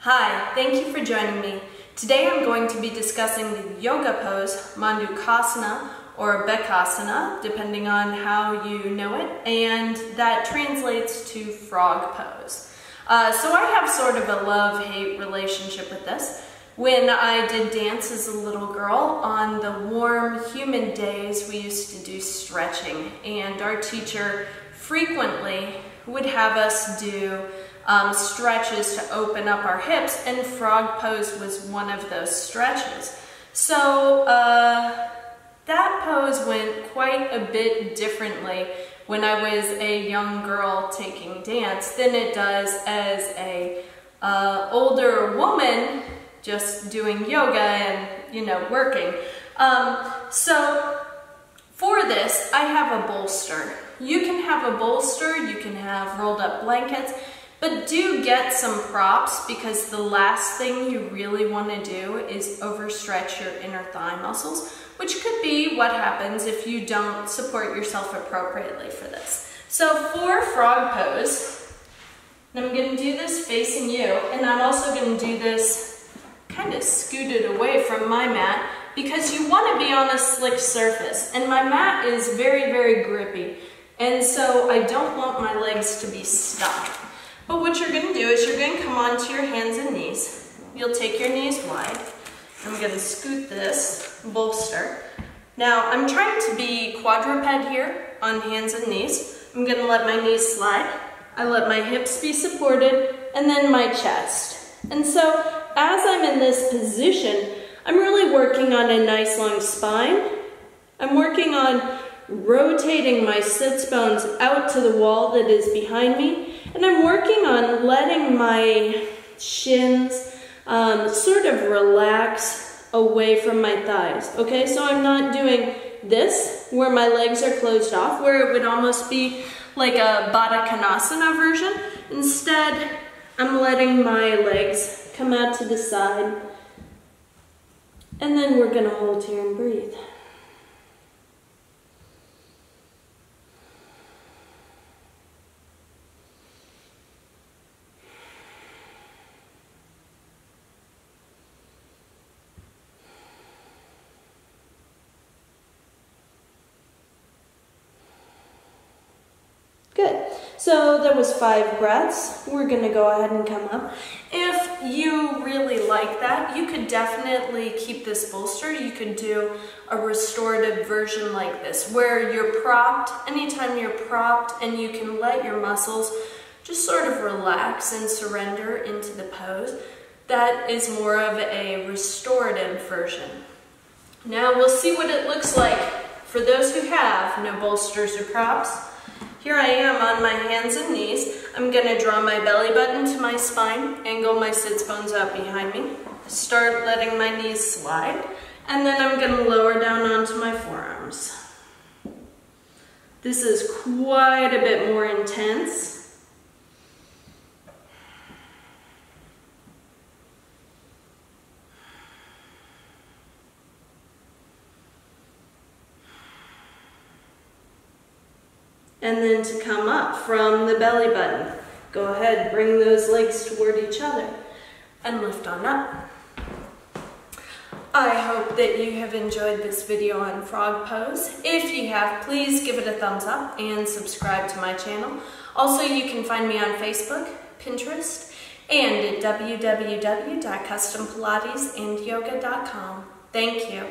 Hi, thank you for joining me. Today I'm going to be discussing the yoga pose, Mandukasana or Bhekasana, depending on how you know it, and that translates to frog pose. So I have sort of a love-hate relationship with this. When I did dance as a little girl, on the warm, humid days, we used to do stretching, and our teacher frequently would have us do stretches to open up our hips, and frog pose was one of those stretches. So that pose went quite a bit differently when I was a young girl taking dance than it does as a older woman just doing yoga and, you know, working. So for this, I have a bolster. You can have a bolster, you can have rolled up blankets, but do get some props, because the last thing you really want to do is overstretch your inner thigh muscles, which could be what happens if you don't support yourself appropriately for this. So for frog pose, I'm going to do this facing you, and I'm also going to do this kind of scooted away from my mat, because you want to be on a slick surface, and my mat is very, very grippy, and so I don't want my legs to be stuck. But what you're going to do is you're going to come onto your hands and knees. You'll take your knees wide. I'm going to scoot this bolster. Now I'm trying to be quadruped here on hands and knees. I'm going to let my knees slide. I let my hips be supported, and then my chest. And so as I'm in this position, I'm really working on a nice long spine. I'm working on rotating my sits bones out to the wall that is behind me. And I'm working on letting my shins sort of relax away from my thighs. Okay, so I'm not doing this where my legs are closed off, where it would almost be like a Bhekasana version. Instead, I'm letting my legs come out to the side. And then we're gonna hold here and breathe. Good. So that was 5 breaths. We're going to go ahead and come up. If you really like that, you could definitely keep this bolster. You could do a restorative version like this, where you're propped. Anytime you're propped, and you can let your muscles just sort of relax and surrender into the pose. That is more of a restorative version. Now we'll see what it looks like for those who have no bolsters or props. Here I am on my hands and knees. I'm going to draw my belly button to my spine, angle my sits bones out behind me, start letting my knees slide, and then I'm going to lower down onto my forearms. This is quite a bit more intense. And then to come up from the belly button. Go ahead, bring those legs toward each other and lift on up. I hope that you have enjoyed this video on frog pose. If you have, please give it a thumbs up and subscribe to my channel. Also, you can find me on Facebook, Pinterest, and at www.custompilatesandyoga.com. Thank you.